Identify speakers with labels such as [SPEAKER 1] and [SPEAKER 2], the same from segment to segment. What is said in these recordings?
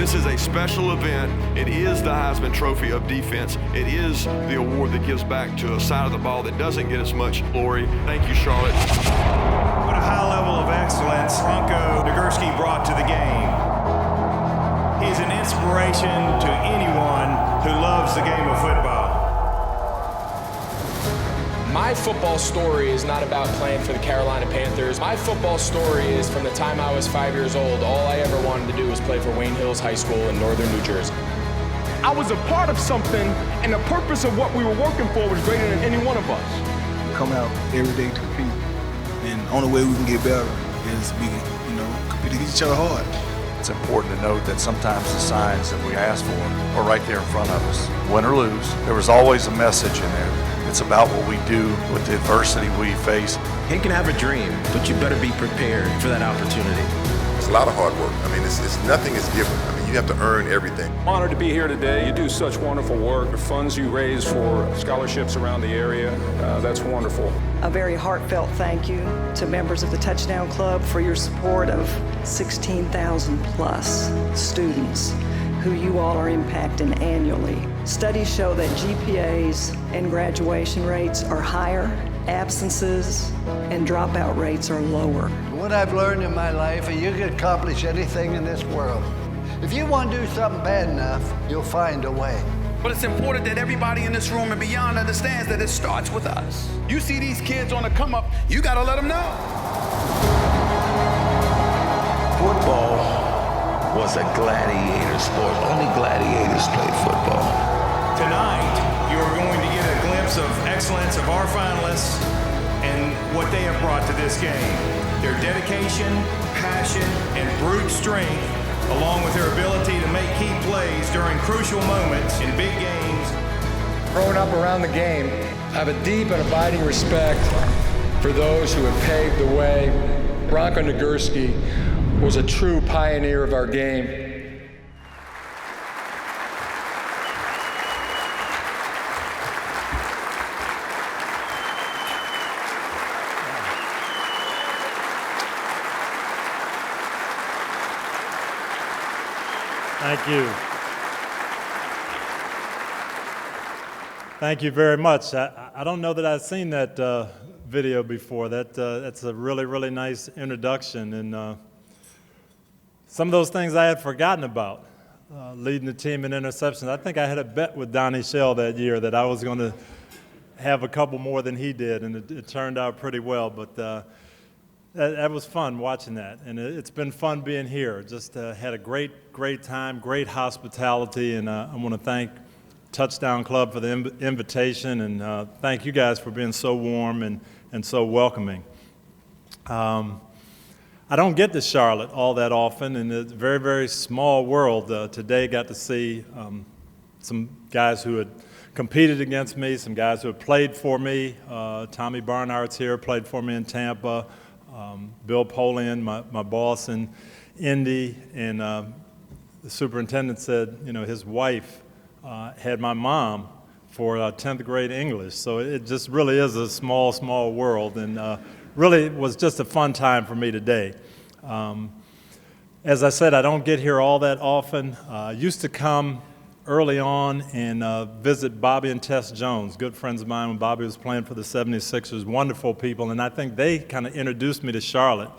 [SPEAKER 1] This is a special event. It is the Heisman Trophy of defense. It is the award that gives back to a side of the ball that doesn't get as much glory. Thank you, Charlotte.
[SPEAKER 2] What a high level of excellence Bronco Nagurski brought to the game. He's an inspiration to anyone who loves the game of football.
[SPEAKER 3] My football story is not about playing for the Carolina Panthers. My football story is from the time I was 5 years old, all I ever wanted to do was play for Wayne Hills High School in northern New Jersey.
[SPEAKER 4] I was a part of something, and the purpose of what we were working for was greater than any one of us.
[SPEAKER 5] We come out every day to compete, and the only way we can get better is we, compete against each other hard.
[SPEAKER 6] It's important to note that sometimes the signs that we ask for are right there in front of us. Win or lose, there was always a message in there. It's about what we do with the adversity we face.
[SPEAKER 7] You can have a dream, but you better be prepared for that opportunity.
[SPEAKER 8] It's a lot of hard work. I mean, it's nothing is given. I mean, you have to earn everything.
[SPEAKER 4] Honored to be here today. You do such wonderful work. The funds you raise for scholarships around the area, that's wonderful.
[SPEAKER 9] A very heartfelt thank you to members of the Touchdown Club for your support of 16,000 plus students who you all are impacting annually. Studies show that GPAs and graduation rates are higher, absences and dropout rates are lower.
[SPEAKER 10] What I've learned in my life is you can accomplish anything in this world. If you want to do something bad enough, you'll find a way.
[SPEAKER 11] But it's important that everybody in this room and beyond understands that it starts with us. You see these kids on the come up, you gotta let them know.
[SPEAKER 7] Football was a gladiator sport. Only gladiators played football.
[SPEAKER 2] Tonight, you are going to get a glimpse of excellence of our finalists and what they have brought to this game. Their dedication, passion, and brute strength, along with their ability to make key plays during crucial moments in big games.
[SPEAKER 12] Growing up around the game, I have a deep and abiding respect for those who have paved the way. Bronco Nagurski was a true pioneer of our game.
[SPEAKER 13] Thank you. Thank you very much. I don't know that I've seen that video before. That's a really, really nice introduction. And some of those things I had forgotten about, leading the team in interceptions. I think I had a bet with Donnie Shell that year that I was going to have a couple more than he did, and it turned out pretty well. But that was fun watching that, and it's been fun being here. Just had a great time, great hospitality, and I want to thank Touchdown Club for the invitation, and thank you guys for being so warm and so welcoming. I don't get to Charlotte all that often, and it's a very, very small world. Today got to see some guys who had competed against me, some guys who had played for me. Tommy Barnhart's here, played for me in Tampa. Bill Polian, my boss in Indy, and the superintendent said, his wife had my mom for 10th grade English. So it just really is a small, small world, and really was just a fun time for me today. As I said, I don't get here all that often. I used to come early on and visit Bobby and Tess Jones, good friends of mine when Bobby was playing for the 76ers, wonderful people, and I think they kind of introduced me to Charlotte.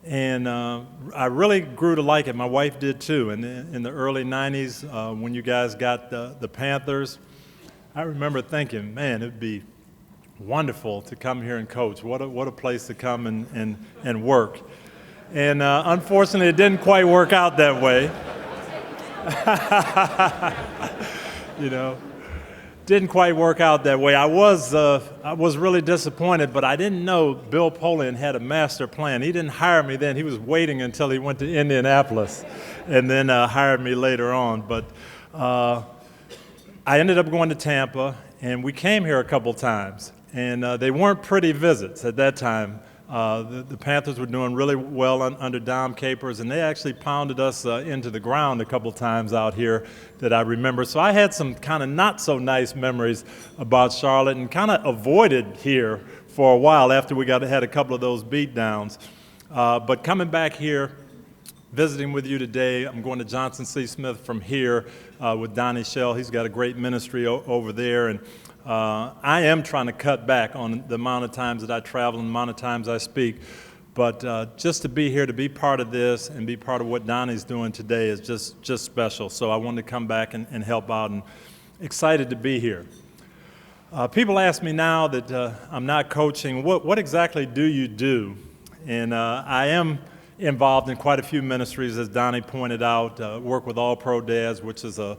[SPEAKER 13] And I really grew to like it. My wife did too. And in the early 90s, when you guys got the Panthers, I remember thinking, man, it'd be wonderful to come here and coach. What a place to come and work. And unfortunately, it didn't quite work out that way. Didn't quite work out that way. I was really disappointed, but I didn't know Bill Polian had a master plan. He didn't hire me then. He was waiting until he went to Indianapolis and then hired me later on. But I ended up going to Tampa, and we came here a couple times. And they weren't pretty visits at that time. The Panthers were doing really well under Dom Capers, and they actually pounded us into the ground a couple times out here that I remember. So I had some kind of not so nice memories about Charlotte and kind of avoided here for a while after we had a couple of those beatdowns. But coming back here visiting with you today. I'm going to Johnson C. Smith from here with Donnie Shell. He's got a great ministry over there, and I am trying to cut back on the amount of times that I travel and the amount of times I speak. But just to be here, to be part of this and be part of what Donnie's doing today is just special. So I wanted to come back and help out, and excited to be here. People ask me now that I'm not coaching, what exactly do you do? And I am involved in quite a few ministries, as Donnie pointed out. Work with All Pro Dads, which is a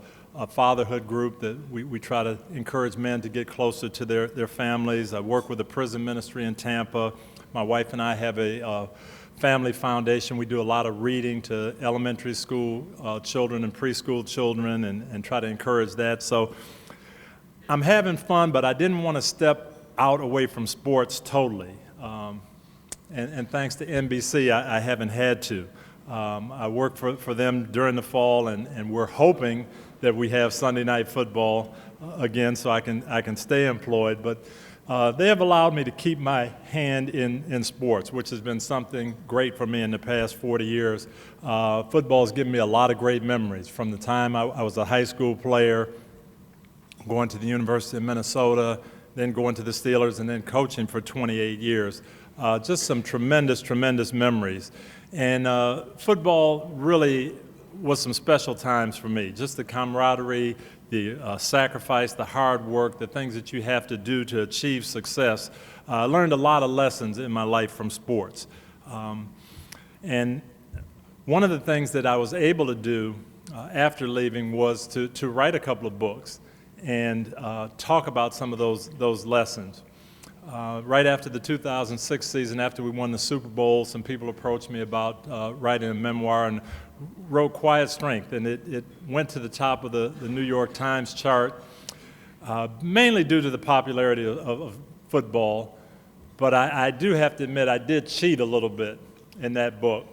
[SPEAKER 13] fatherhood group that we try to encourage men to get closer to their families. I work with a prison ministry in Tampa. My wife and I have a family foundation. We do a lot of reading to elementary school children and preschool children and try to encourage that. So I'm having fun, but I didn't want to step out away from sports totally. And thanks to NBC, I haven't had to. I work for them during the fall, and we're hoping that we have Sunday night football again so I can stay employed. But they have allowed me to keep my hand in sports, which has been something great for me in the past 40 years. Football has given me a lot of great memories from the time I was a high school player, going to the University of Minnesota, then going to the Steelers, and then coaching for 28 years. Just some tremendous, tremendous memories. And football really was some special times for me. Just the camaraderie, the sacrifice, the hard work, the things that you have to do to achieve success. I learned a lot of lessons in my life from sports. And one of the things that I was able to do after leaving was to write a couple of books and talk about some of those lessons. Right after the 2006 season, after we won the Super Bowl, some people approached me about writing a memoir, and wrote Quiet Strength, and it went to the top of the New York Times chart, mainly due to the popularity of football. But I do have to admit, I did cheat a little bit in that book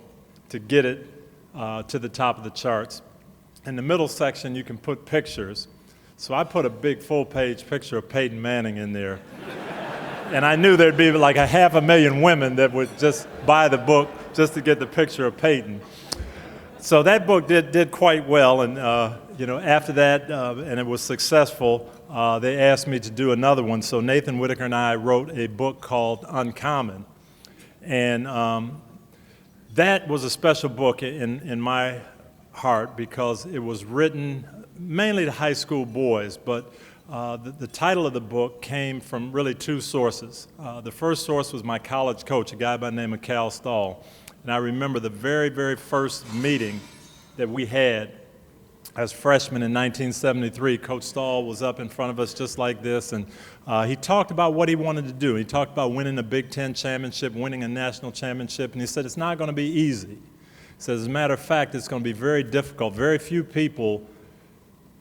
[SPEAKER 13] to get it to the top of the charts. In the middle section, you can put pictures. So I put a big full-page picture of Peyton Manning in there. And I knew there'd be like 500,000 women that would just buy the book just to get the picture of Peyton. So that book did quite well, and after that, and it was successful, they asked me to do another one. So Nathan Whitaker and I wrote a book called Uncommon, and that was a special book in my heart because it was written mainly to high school boys, but the title of the book came from really two sources. The first source was my college coach, a guy by the name of Cal Stahl. And I remember the very, very first meeting that we had as freshmen in 1973. Coach Stahl was up in front of us just like this, and he talked about what he wanted to do. He talked about winning a Big Ten championship, winning a national championship, and he said it's not going to be easy. He said, as a matter of fact, it's going to be very difficult. Very few people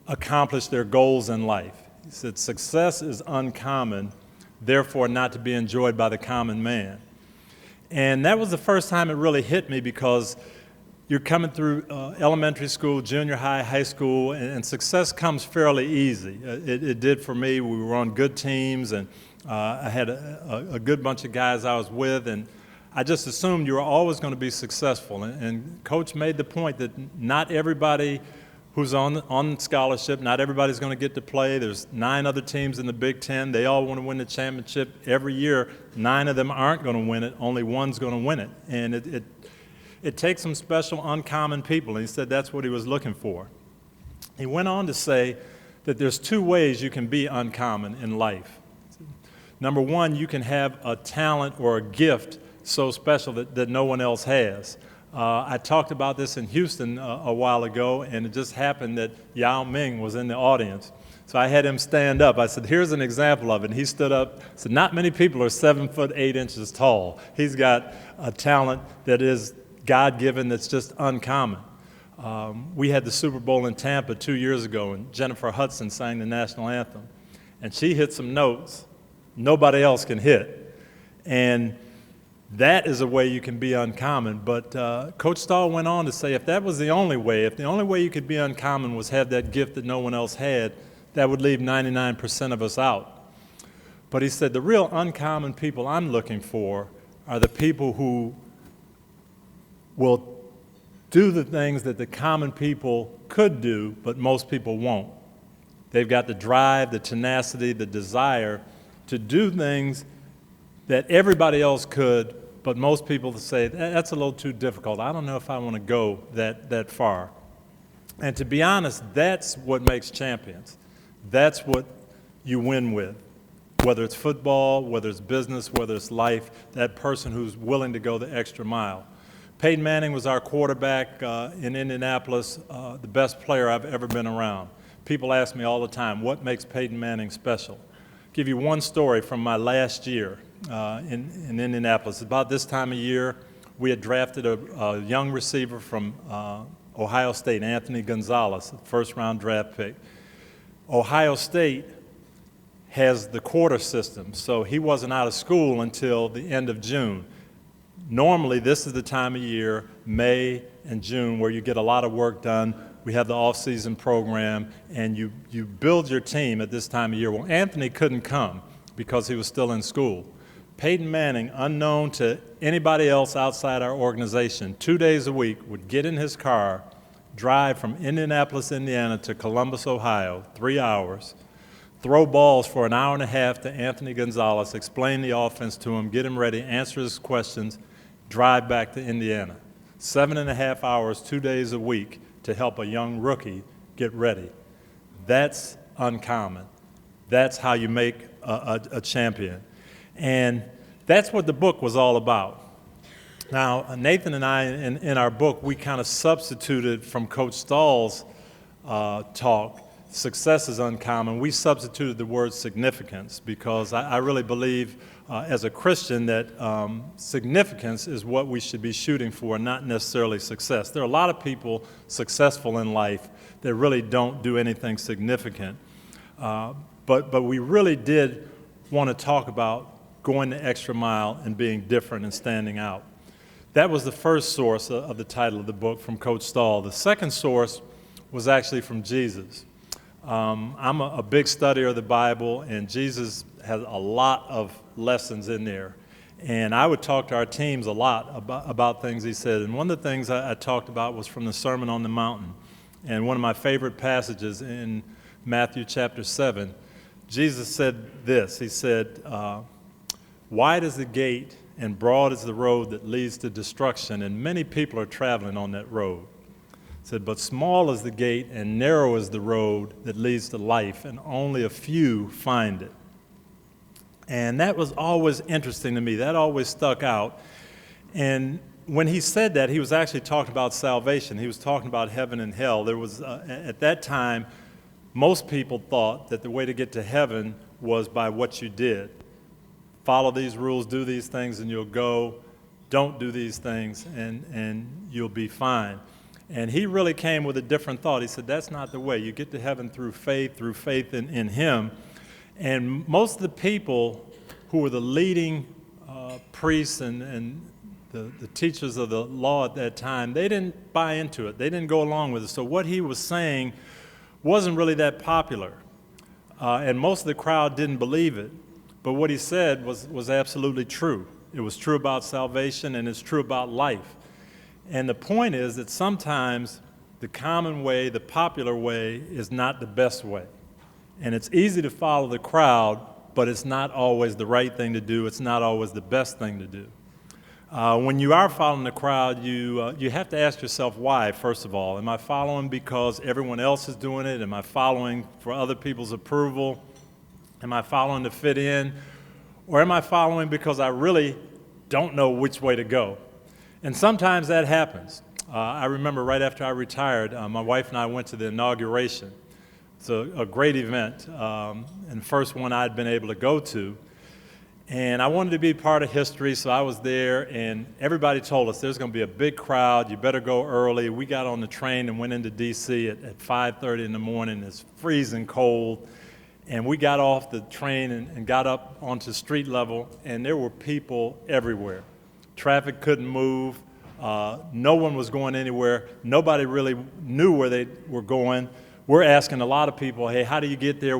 [SPEAKER 13] accomplish their goals in life. He said, success is uncommon, therefore not to be enjoyed by the common man. And that was the first time it really hit me because you're coming through elementary school, junior high, high school, and success comes fairly easy. It did for me. We were on good teams, and I had a good bunch of guys I was with, and I just assumed you were always going to be successful. And Coach made the point that not everybody who's on scholarship, not everybody's going to get to play. There's 9 other teams in the Big Ten. They all want to win the championship. Every year, 9 of them aren't going to win it. Only one's going to win it. And it takes some special, uncommon people. And he said that's what he was looking for. He went on to say that there's 2 ways you can be uncommon in life. Number 1, you can have a talent or a gift so special that no one else has. I talked about this in Houston a while ago, and it just happened that Yao Ming was in the audience. So I had him stand up. I said, here's an example of it. And he stood up, said, not many people are 7 foot 8 inches tall. He's got a talent that is God-given that's just uncommon. We had the Super Bowl in Tampa 2 years ago, and Jennifer Hudson sang the national anthem. And she hit some notes nobody else can hit. And that is a way you can be uncommon. But Coach Stahl went on to say if that was the only way, if the only way you could be uncommon was have that gift that no one else had, that would leave 99% of us out. But he said the real uncommon people I'm looking for are the people who will do the things that the common people could do, but most people won't. They've got the drive, the tenacity, the desire to do things that everybody else could, but most people say, that's a little too difficult. I don't know if I want to go that far. And to be honest, that's what makes champions. That's what you win with. Whether it's football, whether it's business, whether it's life, that person who's willing to go the extra mile. Peyton Manning was our quarterback in Indianapolis, the best player I've ever been around. People ask me all the time, what makes Peyton Manning special? I'll give you one story from my last year in Indianapolis. About this time of year, we had drafted a young receiver from Ohio State, Anthony Gonzalez, first-round draft pick. Ohio State has the quarter system, so he wasn't out of school until the end of June. Normally, this is the time of year, May and June, where you get a lot of work done. We have the off-season program, and you build your team at this time of year. Well, Anthony couldn't come because he was still in school. Peyton Manning, unknown to anybody else outside our organization, 2 days a week would get in his car, drive from Indianapolis, Indiana to Columbus, Ohio, 3 hours, throw balls for an hour and a half to Anthony Gonzalez, explain the offense to him, get him ready, answer his questions, drive back to Indiana. 7.5 hours, 2 days a week to help a young rookie get ready. That's uncommon. That's how you make a champion. And that's what the book was all about. Now, Nathan and I, in our book, we kind of substituted from Coach Stahl's talk, success is uncommon. We substituted the word significance because I really believe as a Christian that significance is what we should be shooting for, not necessarily success. There are a lot of people successful in life that really don't do anything significant. But we really did want to talk about going the extra mile and being different and standing out. That was the first source of the title of the book from Coach Stahl. The second source was actually from Jesus. I'm a big studier of the Bible, and Jesus has a lot of lessons in there. And I would talk to our teams a lot about things he said. And one of the things I talked about was from the Sermon on the Mountain. And one of my favorite passages in Matthew chapter 7, Jesus said this. He said, wide is the gate and broad is the road that leads to destruction, and many people are traveling on that road. He said, but small is the gate and narrow is the road that leads to life, and only a few find it. And that was always interesting to me. That always stuck out. And when he said that, he was actually talking about salvation. He was talking about heaven and hell. There was, at that time, most people thought that the way to get to heaven was by what you did. Follow these rules, do these things, and you'll go. Don't do these things, and you'll be fine. And he really came with a different thought. He said, that's not the way. You get to heaven through faith in him. And most of the people who were the leading priests and the teachers of the law at that time, they didn't buy into it. They didn't go along with it. So what he was saying wasn't really that popular. And most of the crowd didn't believe it. But what he said was absolutely true. It was true about salvation, and it's true about life. And the point is that sometimes the common way, the popular way, is not the best way. And it's easy to follow the crowd, but it's not always the right thing to do. It's not always the best thing to do. When you are following the crowd, you have to ask yourself why, first of all. Am I following because everyone else is doing it? Am I following for other people's approval? Am I following to fit in? Or am I following because I really don't know which way to go? And sometimes that happens. I remember right after I retired, my wife and I went to the inauguration. It's a great event, and the first one I'd been able to go to. And I wanted to be part of history, so I was there, and everybody told us there's going to be a big crowd, you better go early. We got on the train and went into D.C. at 5:30 in the morning. It's freezing cold. And we got off the train and got up onto street level, and there were people everywhere. Traffic couldn't move. No one was going anywhere. Nobody really knew where they were going. We're asking a lot of people, hey, how do you get there?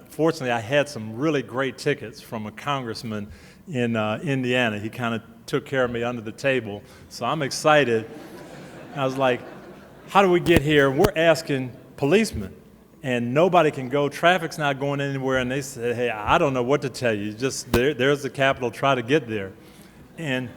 [SPEAKER 13] Fortunately, I had some really great tickets from a congressman in Indiana. He kind of took care of me under the table, so I'm excited I was like, how do we get here? We're asking policemen, and nobody can go. Traffic's not going anywhere. And they said, hey, I don't know what to tell you. Just there's the Capitol. Try to get there. And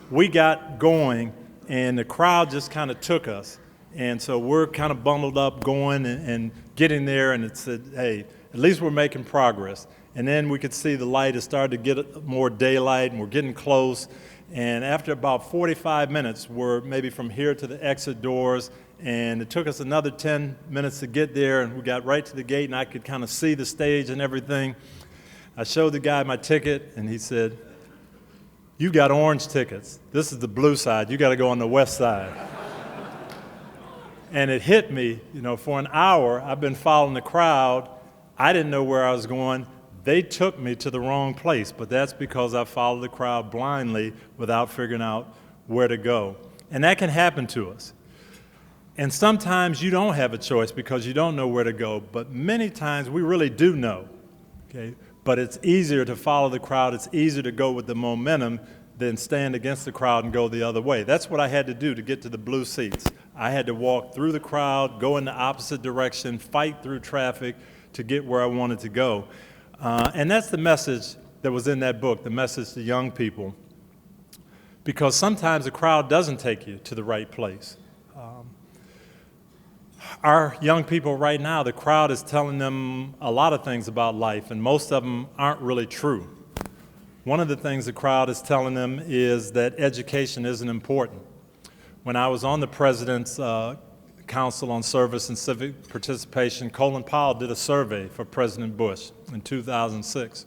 [SPEAKER 13] we got going, and the crowd just kind of took us. And so we're kind of bundled up going and getting there, and it said, hey, at least we're making progress. And then we could see the light. It started to get more daylight, and we're getting close. And after about 45 minutes, we're maybe from here to the exit doors, and it took us another 10 minutes to get there, and we got right to the gate, and I could kind of see the stage and everything. I showed the guy my ticket, and he said, you got orange tickets. This is the blue side. You got to go on the west side. And it hit me, for an hour, I've been following the crowd. I didn't know where I was going. They took me to the wrong place, but that's because I followed the crowd blindly without figuring out where to go. And that can happen to us. And sometimes you don't have a choice because you don't know where to go, but many times we really do know, okay? But it's easier to follow the crowd. It's easier to go with the momentum than stand against the crowd and go the other way. That's what I had to do to get to the blue seats. I had to walk through the crowd, go in the opposite direction, fight through traffic to get where I wanted to go. And that's the message that was in that book, the message to young people. Because sometimes the crowd doesn't take you to the right place. Our young people right now, the crowd is telling them a lot of things about life, and most of them aren't really true. One of the things the crowd is telling them is that education isn't important. When I was on the President's Council on Service and Civic Participation, Colin Powell did a survey for President Bush in 2006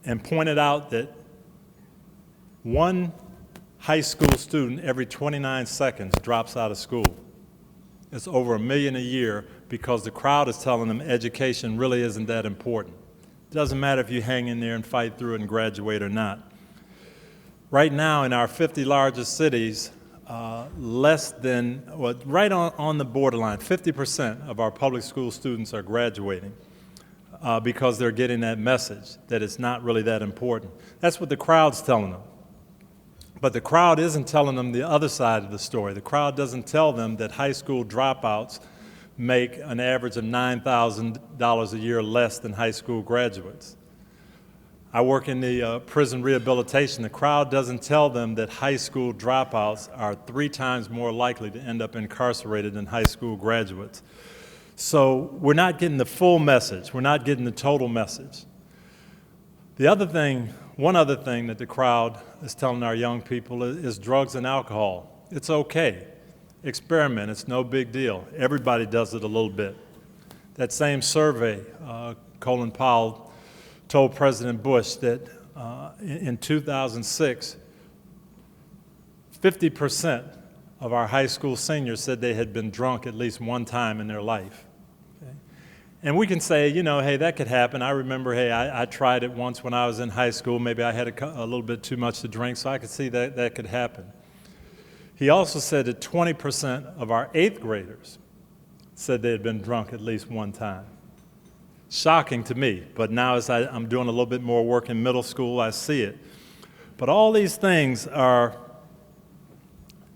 [SPEAKER 13] and pointed out that one high school student every 29 seconds drops out of school. It's over 1 million a year because the crowd is telling them education really isn't that important. It doesn't matter if you hang in there and fight through it and graduate or not. Right now in our 50 largest cities, right on the borderline, 50% of our public school students are graduating because they're getting that message that it's not really that important. That's what the crowd's telling them. But the crowd isn't telling them the other side of the story. The crowd doesn't tell them that high school dropouts make an average of $9,000 a year less than high school graduates. I work in the prison rehabilitation. The crowd doesn't tell them that high school dropouts are 3 times more likely to end up incarcerated than high school graduates. So we're not getting the full message. We're not getting the total message. One other thing that the crowd is telling our young people is drugs and alcohol. It's okay. Experiment. It's no big deal. Everybody does it a little bit. That same survey, Colin Powell told President Bush that in 2006, 50% of our high school seniors said they had been drunk at least one time in their life. Okay? And we can say, hey, that could happen. I remember, hey, I tried it once when I was in high school. Maybe I had a little bit too much to drink, so I could see that could happen. He also said that 20% of our 8th graders said they had been drunk at least one time. Shocking to me, but now as I'm doing a little bit more work in middle school, I see it. But all these things are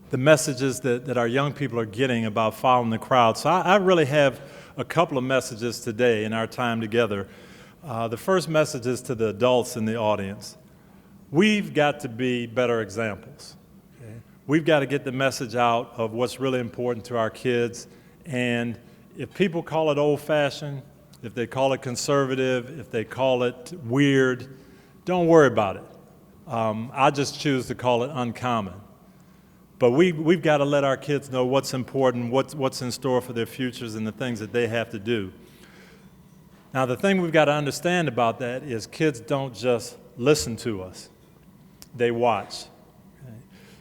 [SPEAKER 13] the messages that our young people are getting about following the crowd. So I really have a couple of messages today in our time together. The first message is to the adults in the audience. We've got to be better examples. Okay? We've got to get the message out of what's really important to our kids. And if people call it old-fashioned, if they call it conservative, if they call it weird, don't worry about it. I just choose to call it uncommon. But we've got to let our kids know what's important, what's in store for their futures, and the things that they have to do. Now, the thing we've got to understand about that is kids don't just listen to us. They watch. Okay?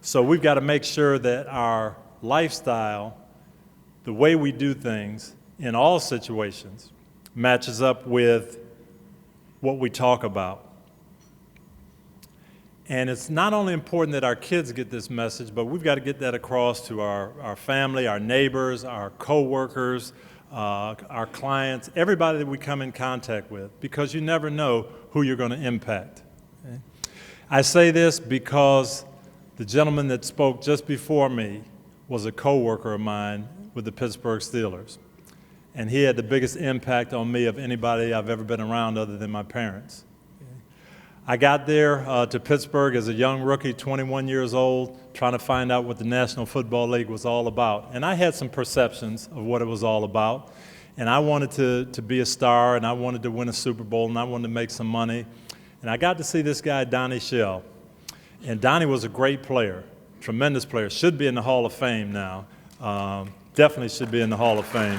[SPEAKER 13] So we've got to make sure that our lifestyle, the way we do things in all situations, matches up with what we talk about. And it's not only important that our kids get this message, but we've got to get that across to our family, our neighbors, our coworkers, our clients, everybody that we come in contact with, because you never know who you're going to impact. Okay? I say this because The gentleman that spoke just before me was a coworker of mine with the Pittsburgh Steelers. And he had the biggest impact on me of anybody I've ever been around other than my parents. I got there to Pittsburgh as a young rookie, 21 years old, trying to find out what the National Football League was all about. And I had some perceptions of what it was all about. And I wanted to be a star, and I wanted to win a Super Bowl, and I wanted to make some money. And I got to see this guy, Dungy Shell. And Donnie was a great player, tremendous player, should be in the Hall of Fame now. Definitely should be in the Hall of Fame.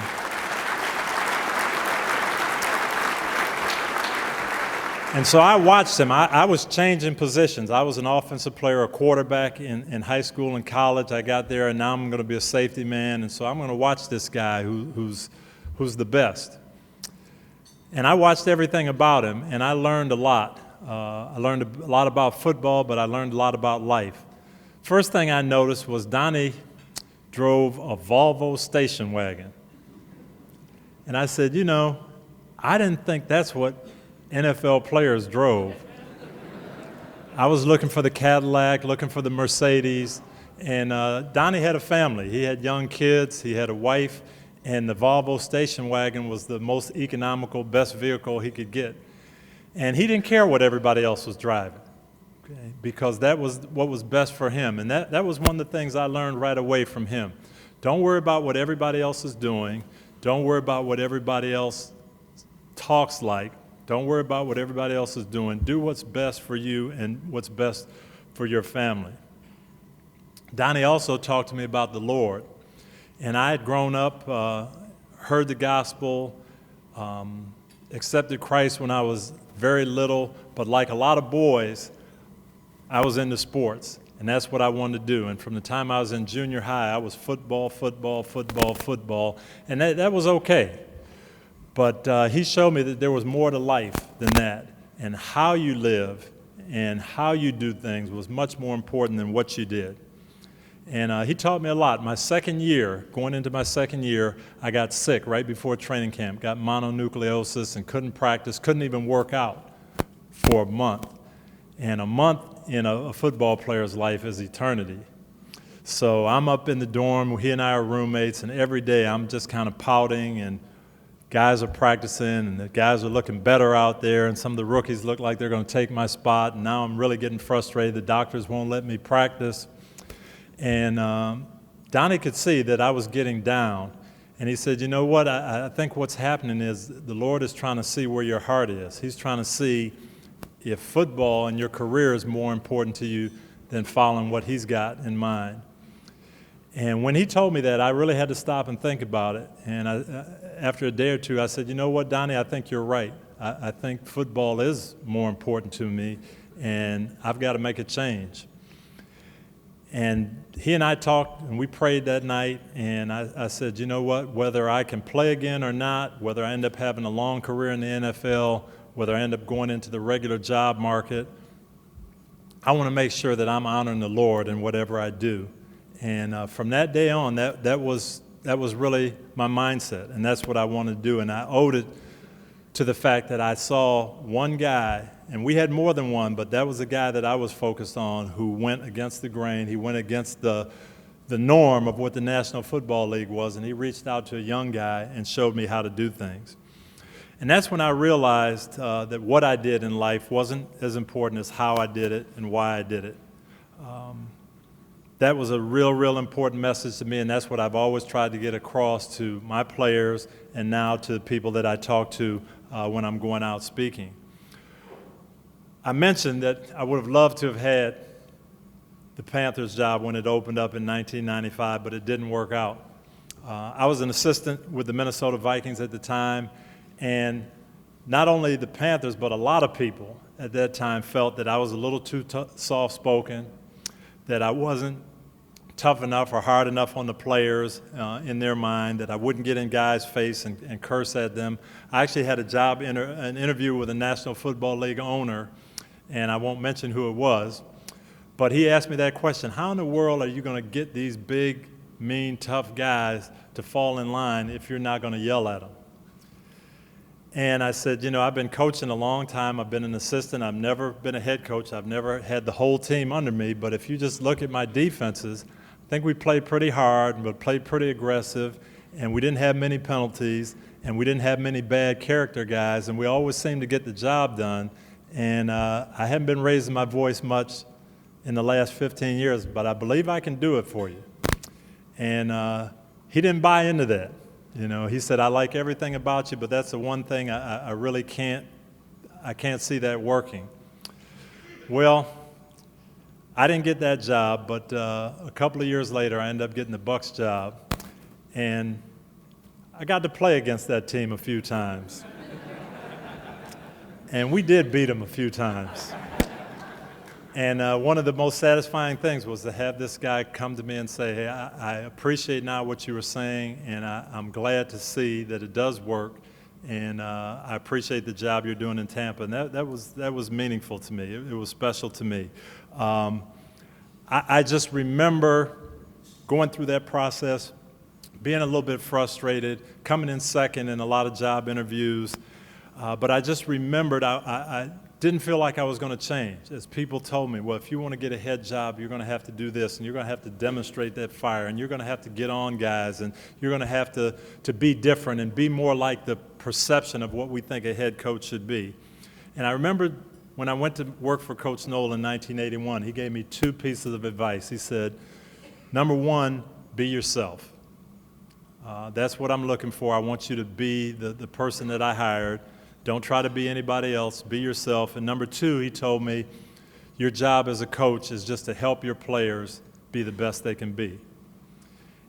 [SPEAKER 13] And so I watched him. I was changing positions. I was an offensive player, a quarterback in high school and college. I got there, and now I'm going to be a safety man. And so I'm going to watch this guy who's the best. And I watched everything about him, and I learned a lot. I learned a lot about football, but I learned a lot about life. First thing I noticed was Donnie drove a Volvo station wagon. And I said, you know, I didn't think that's what NFL players drove. I was looking for the Cadillac, looking for the Mercedes, and Donnie had a family. He had young kids, he had a wife, and the Volvo station wagon was the most economical, best vehicle he could get. And he didn't care what everybody else was driving, okay, because that was what was best for him. And that was one of the things I learned right away from him. Don't worry about what everybody else is doing. Don't worry about what everybody else talks like. Don't worry about what everybody else is doing. Do what's best for you and what's best for your family. Donnie also talked to me about the Lord. And I had grown up, heard the gospel, accepted Christ when I was very little, but like a lot of boys, I was into sports, and that's what I wanted to do. And from the time I was in junior high, I was football, and that was okay. But he showed me that there was more to life than that, and how you live and how you do things was much more important than what you did. And he taught me a lot. My second year, going into my second year, I got sick right before training camp, got mononucleosis and couldn't practice, couldn't even work out for a month. And a month in a football player's life is eternity. So I'm up in the dorm, he and I are roommates, and every day I'm just kind of pouting, and guys are practicing, and the guys are looking better out there, and some of the rookies look like they're going to take my spot, and now I'm really getting frustrated. The doctors won't let me practice. And Donnie could see that I was getting down, and he said, you know what, I think what's happening is the Lord is trying to see where your heart is. He's trying to see if football and your career is more important to you than following what he's got in mind. And when he told me that, I really had to stop and think about it. And after a day or two, I said, you know what, Donnie, I think you're right. I think football is more important to me, and I've got to make a change. And he and I talked, and we prayed that night, and I said, you know what, whether I can play again or not, whether I end up having a long career in the NFL, whether I end up going into the regular job market, I want to make sure that I'm honoring the Lord in whatever I do. And from that day on, that was really my mindset, and that's what I wanted to do. And I owed it to the fact that I saw one guy, and we had more than one, but that was the guy that I was focused on, who went against the grain. He went against the norm of what the National Football League was, and he reached out to a young guy and showed me how to do things. And that's when I realized that what I did in life wasn't as important as how I did it and why I did it. That was a real important message to me, and that's what I've always tried to get across to my players and now to the people that I talk to when I'm going out speaking. I mentioned that I would have loved to have had the Panthers job when it opened up in 1995, but it didn't work out. I was an assistant with the Minnesota Vikings at the time, and not only the Panthers, but a lot of people at that time felt that I was a little too soft-spoken, that I wasn't tough enough or hard enough on the players in their mind, that I wouldn't get in guys' face and curse at them. I actually had an interview with a National Football League owner, and I won't mention who it was, but he asked me that question: how in the world are you going to get these big, mean, tough guys to fall in line if you're not going to yell at them? And I said, you know, I've been coaching a long time. I've been an assistant. I've never been a head coach. I've never had the whole team under me. But if you just look at my defenses, I think we played pretty hard, but played pretty aggressive, and we didn't have many penalties, and we didn't have many bad character guys, and we always seemed to get the job done. And I haven't been raising my voice much in the last 15 years, but I believe I can do it for you. And he didn't buy into that. You know, he said, I like everything about you, but that's the one thing I really can't see that working. Well, I didn't get that job, but a couple of years later, I ended up getting the Bucs job. And I got to play against that team a few times. And we did beat them a few times. And one of the most satisfying things was to have this guy come to me and say, hey, I appreciate now what you were saying, and I'm glad to see that it does work, and I appreciate the job you're doing in Tampa. And that was meaningful to me. It was special to me. I just remember going through that process, being a little bit frustrated, coming in second in a lot of job interviews, but I just remembered I didn't feel like I was going to change. As people told me, well, if you want to get a head job, you're going to have to do this, and you're going to have to demonstrate that fire, and you're going to have to get on guys, and you're going to have to be different and be more like the perception of what we think a head coach should be. And I remember when I went to work for Coach Knoll in 1981, he gave me 2 pieces of advice. He said, number 1, be yourself. That's what I'm looking for. I want you to be the person that I hired. Don't try to be anybody else. Be yourself. And number 2, he told me, your job as a coach is just to help your players be the best they can be.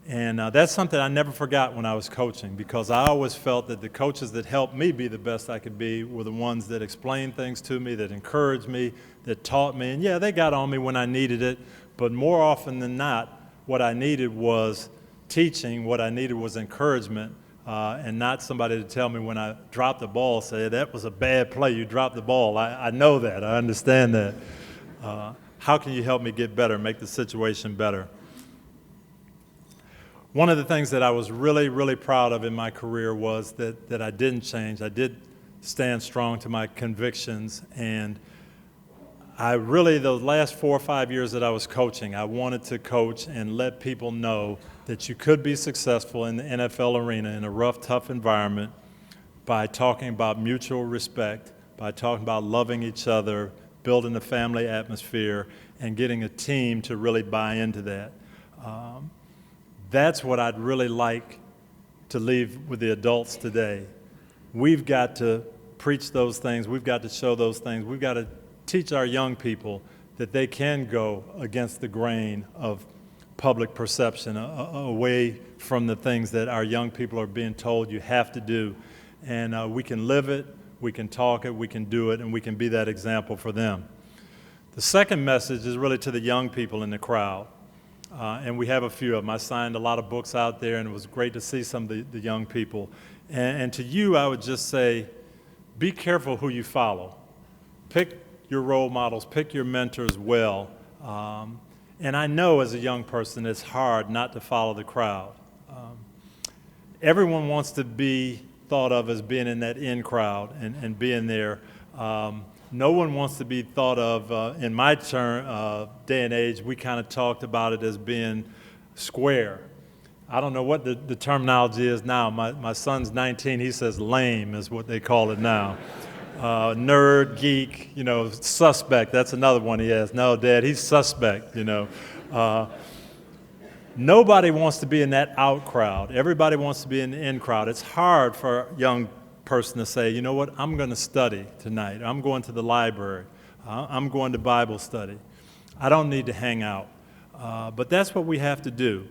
[SPEAKER 13] And that's something I never forgot when I was coaching, because I always felt that the coaches that helped me be the best I could be were the ones that explained things to me, that encouraged me, that taught me. And yeah, they got on me when I needed it, but more often than not, what I needed was teaching. What I needed was encouragement. And not somebody to tell me when I dropped the ball, say, that was a bad play, you dropped the ball. I know that, I understand that. How can you help me get better, make the situation better? One of the things that I was really, really proud of in my career was that I didn't change. I did stand strong to my convictions, and I really, those last 4 or 5 years that I was coaching, I wanted to coach and let people know that you could be successful in the NFL arena in a rough, tough environment by talking about mutual respect, by talking about loving each other, building a family atmosphere, and getting a team to really buy into that. That's what I'd really like to leave with the adults today. We've got to preach those things. We've got to show those things. We've got to teach our young people that they can go against the grain of public perception, away from the things that our young people are being told you have to do. And we can live it, we can talk it, we can do it, and we can be that example for them. The second message is really to the young people in the crowd. And we have a few of them. I signed a lot of books out there, and it was great to see some of the young people. And to you, I would just say, be careful who you follow. Pick your role models, pick your mentors well. And I know as a young person it's hard not to follow the crowd. Everyone wants to be thought of as being in that in crowd and being there. No one wants to be thought of, in my day and age, we kind of talked about it as being square. I don't know what the terminology is now. My son's 19, he says lame is what they call it now. Nerd, geek, you know, suspect, that's another one he has. No, Dad, he's suspect, you know. Nobody wants to be in that out crowd. Everybody wants to be in the in crowd. It's hard for a young person to say, you know what, I'm going to study tonight. I'm going to the library. I'm going to Bible study. I don't need to hang out. But that's what we have to do.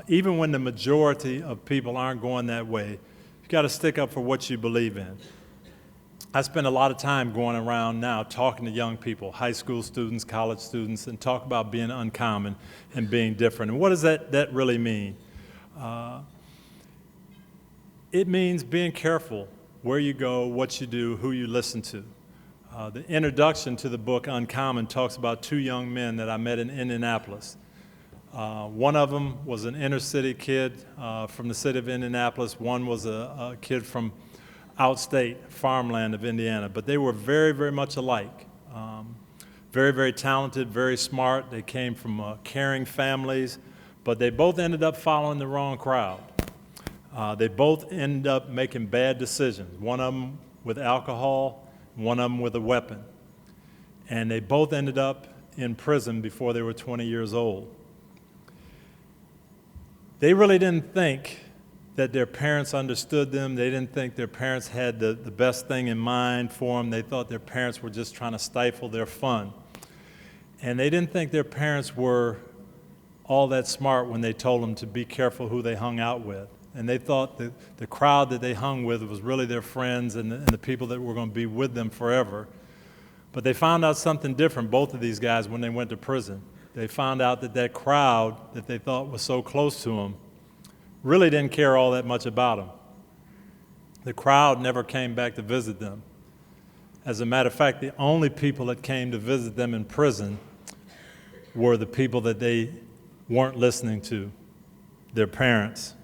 [SPEAKER 13] Even when the majority of people aren't going that way, you've got to stick up for what you believe in. I spend a lot of time going around now talking to young people, high school students, college students, and talk about being uncommon and being different. And what does that really mean? It means being careful where you go, what you do, who you listen to. The introduction to the book Uncommon talks about 2 young men that I met in Indianapolis. One of them was an inner city kid from the city of Indianapolis. One was a kid from outstate farmland of Indiana, but they were very, very much alike. Very, very talented, very smart. They came from caring families, but they both ended up following the wrong crowd. They both ended up making bad decisions, one of them with alcohol, one of them with a weapon. And they both ended up in prison before they were 20 years old. They really didn't think that their parents understood them. They didn't think their parents had the best thing in mind for them. They thought their parents were just trying to stifle their fun. And they didn't think their parents were all that smart when they told them to be careful who they hung out with. And they thought that the crowd that they hung with was really their friends and the people that were going to be with them forever. But they found out something different, both of these guys, when they went to prison. They found out that that crowd that they thought was so close to them really didn't care all that much about them. The crowd never came back to visit them. As a matter of fact, the only people that came to visit them in prison were the people that they weren't listening to, their parents.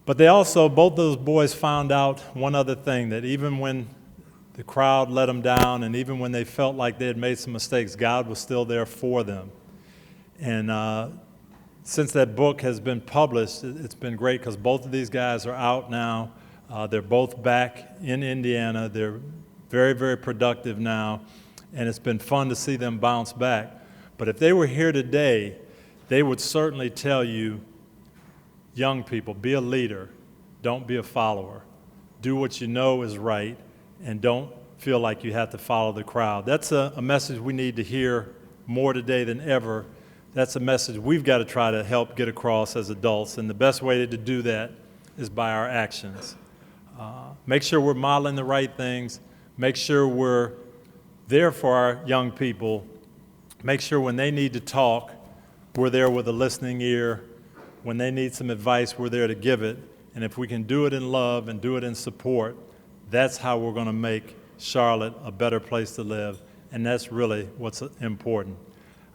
[SPEAKER 13] But they also, both those boys found out one other thing, that even when the crowd let them down and even when they felt like they had made some mistakes, God was still there for them. And since that book has been published, it's been great because both of these guys are out now. They're both back in Indiana. They're very, very productive now, and it's been fun to see them bounce back. But if they were here today, they would certainly tell you, young people, be a leader, don't be a follower. Do what you know is right, and don't feel like you have to follow the crowd. That's a message we need to hear more today than ever. That's a message we've got to try to help get across as adults, and the best way to do that is by our actions. Make sure we're modeling the right things. Make sure we're there for our young people. Make sure when they need to talk, we're there with a listening ear. When they need some advice, we're there to give it. And if we can do it in love and do it in support, that's how we're going to make Charlotte a better place to live. And that's really what's important.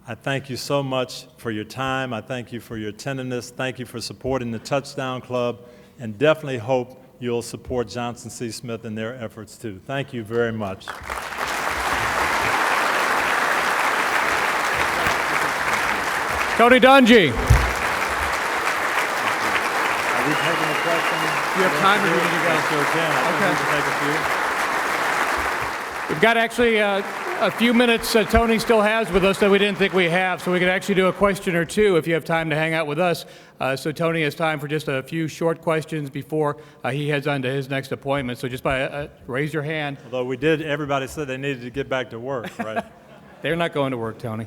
[SPEAKER 13] I thank you so much for your time. I thank you for your attentiveness. Thank you for supporting the Touchdown Club, and definitely hope you'll support Johnson C. Smith in their efforts too. Thank you very much.
[SPEAKER 14] Tony Dungy.
[SPEAKER 13] Are we taking a question?
[SPEAKER 14] Do you have time or do you need to go?
[SPEAKER 13] Sure can. I think we can take a few.
[SPEAKER 14] We've got actually a few minutes Tony still has with us that we didn't think we have, so we could actually do a question or two if you have time to hang out with us. So Tony has time for just a few short questions before he heads on to his next appointment. So just raise your hand.
[SPEAKER 13] Although everybody said they needed to get back to work, right?
[SPEAKER 14] They're not going to work, Tony.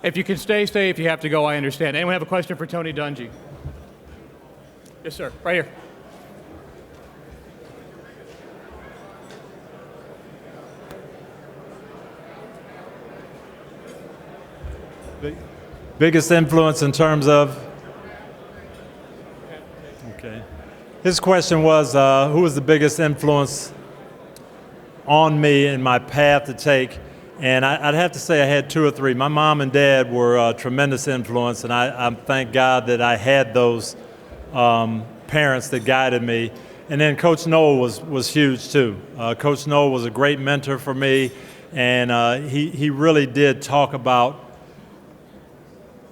[SPEAKER 14] If you can stay, if you have to go, I understand. Anyone have a question for Tony Dungy? Yes, sir. Right here.
[SPEAKER 13] Biggest influence in terms of? Okay. His question was, who was the biggest influence on me in my path to take? And I'd have to say I had two or three. My mom and dad were a tremendous influence, and I thank God that I had those parents that guided me. And then Coach Noel was huge too. Coach Noel was a great mentor for me, and he really did talk about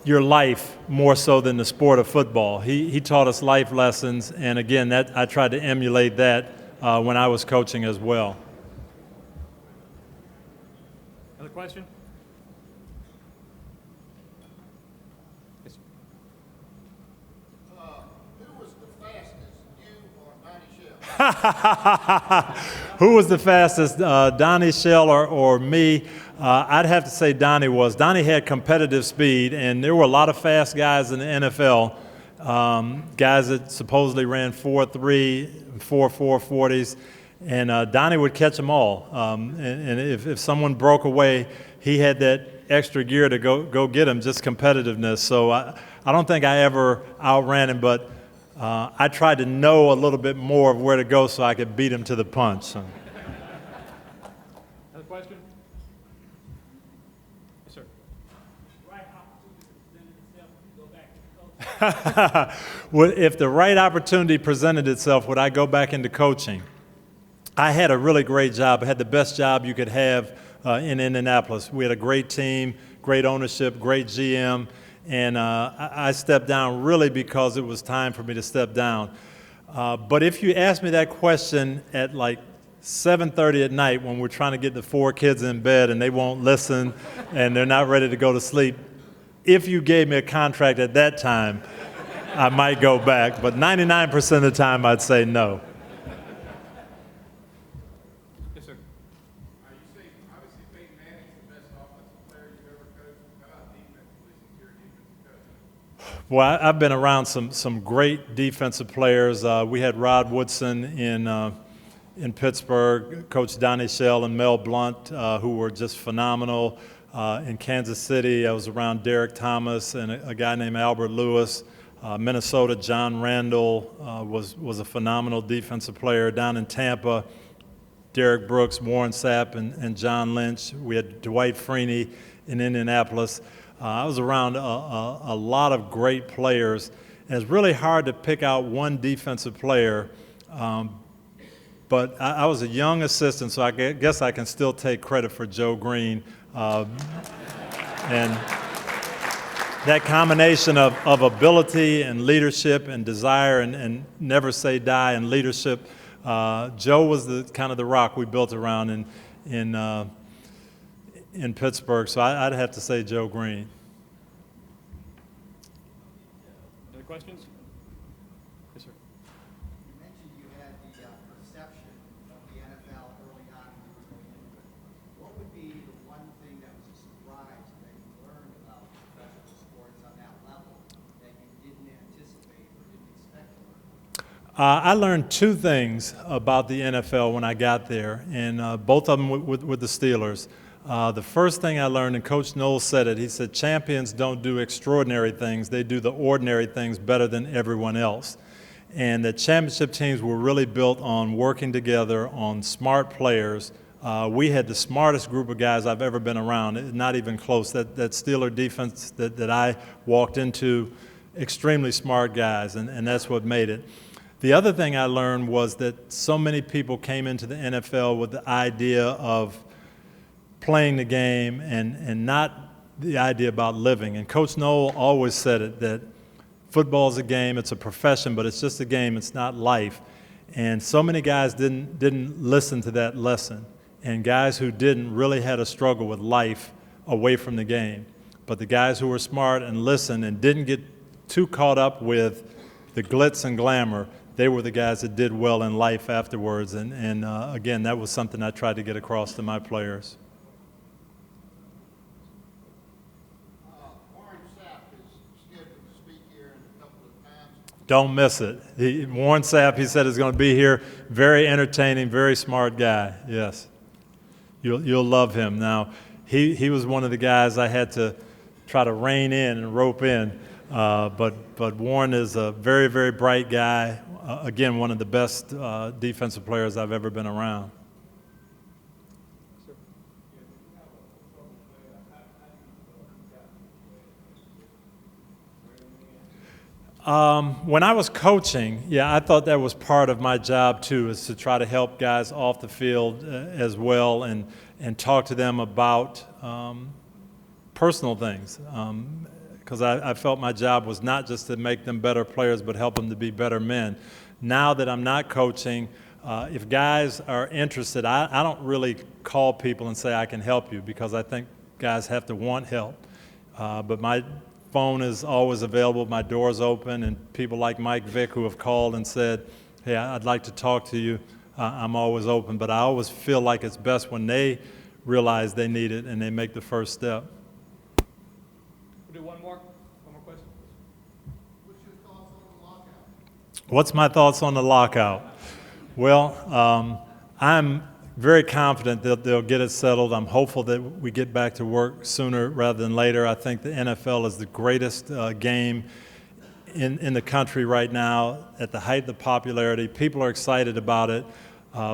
[SPEAKER 13] your life more so than the sport of football. He taught us life lessons, and again, that I tried to emulate that when I was coaching as well.
[SPEAKER 14] Another question? Yes.
[SPEAKER 15] Who was the fastest, you or Donnie Shell?
[SPEAKER 13] Who was the fastest, Donnie Shell or me? I'd have to say Donnie was. Donnie had competitive speed, and there were a lot of fast guys in the NFL, guys that supposedly ran 4.3, 4.4 40s, and Donnie would catch them all. And if someone broke away, he had that extra gear to go get them, just competitiveness. So I don't think I ever outran him, but I tried to know a little bit more of where to go so I could beat him to the punch. So.
[SPEAKER 14] Another question? Yes, sir.
[SPEAKER 13] If the right opportunity presented itself, would I go back into coaching? I had a really great job. I had the best job you could have in Indianapolis. We had a great team, great ownership, great GM, and I stepped down really because it was time for me to step down. But if you ask me that question at like 7:30 at night when we're trying to get the 4 kids in bed and they won't listen and they're not ready to go to sleep, if you gave me a contract at that time, I might go back. But 99% of the time, I'd say no.
[SPEAKER 14] Yes, sir.
[SPEAKER 15] You say, obviously, Peyton Manning's the best offensive player you've ever coached. How about defensively, since you're a defensive coach?
[SPEAKER 13] Well, I've been around some great defensive players. We had Rod Woodson in Pittsburgh, Coach Donnie Shell and Mel Blount, who were just phenomenal. In Kansas City, I was around Derek Thomas and a guy named Albert Lewis. Minnesota, John Randall was a phenomenal defensive player. Down in Tampa, Derek Brooks, Warren Sapp, and John Lynch. We had Dwight Freeney in Indianapolis. I was around a lot of great players. And it's really hard to pick out one defensive player. But I was a young assistant, so I guess I can still take credit for Joe Green. And that combination of ability and leadership and desire and never say die and leadership, Joe was the kind of the rock we built around in Pittsburgh. So I'd have to say Joe Green.
[SPEAKER 14] Other questions? Yes, sir.
[SPEAKER 15] You mentioned you had the perception of the NFL early on when you were going into it. What would be the one thing that was a surprise that you learned about professional sports on that level that you didn't anticipate or didn't expect to learn?
[SPEAKER 13] I learned 2 things about the NFL when I got there, and both of them with the Steelers. The first thing I learned, and Coach Knowles said it, he said, champions don't do extraordinary things, they do the ordinary things better than everyone else. And the championship teams were really built on working together, on smart players. We had the smartest group of guys I've ever been around, not even close. That Steeler defense that I walked into, extremely smart guys, and that's what made it. The other thing I learned was that so many people came into the NFL with the idea of playing the game and not the idea about living. And Coach Knoll always said it, that football's a game, it's a profession, but it's just a game, it's not life. And so many guys didn't listen to that lesson. And guys who didn't really had a struggle with life away from the game. But the guys who were smart and listened and didn't get too caught up with the glitz and glamour, they were the guys that did well in life afterwards. And again, that was something I tried to get across to my players.
[SPEAKER 15] Warren Sapp is scheduled to speak here in a couple of times.
[SPEAKER 13] Don't miss it. Warren Sapp, he said, is going to be here. Very entertaining, very smart guy. Yes. You'll love him. Now, he was one of the guys I had to try to rein in and rope in. But Warren is a very, very bright guy. Again, one of the best defensive players I've ever been around. When I was coaching, yeah, I thought that was part of my job too, is to try to help guys off the field as well and talk to them about personal things. Because I felt my job was not just to make them better players, but help them to be better men. Now that I'm not coaching, if guys are interested, I don't really call people and say I can help you, because I think guys have to want help. But my phone is always available, my door's open, and people like Mike Vick who have called and said, hey, I'd like to talk to you, I'm always open. But I always feel like it's best when they realize they need it and they make the first step.
[SPEAKER 14] We'll do one more question.
[SPEAKER 15] What's your thoughts on the lockout?
[SPEAKER 13] What's my thoughts on the lockout? Well, I'm very confident that they'll get it settled. I'm hopeful that we get back to work sooner rather than later. I think the NFL is the greatest game in the country right now, at the height of the popularity. People are excited about it.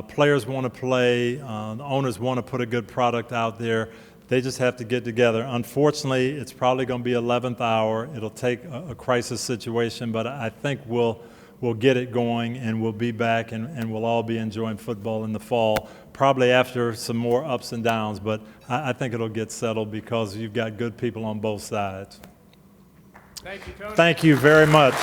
[SPEAKER 13] Players want to play. The owners want to put a good product out there. They just have to get together. Unfortunately, it's probably going to be 11th hour. It'll take a crisis situation, but I think we'll get it going, and we'll be back, and we'll all be enjoying football in the fall, probably after some more ups and downs. But I think it'll get settled because you've got good people on both sides.
[SPEAKER 14] Thank you, Tony.
[SPEAKER 13] Thank you very much.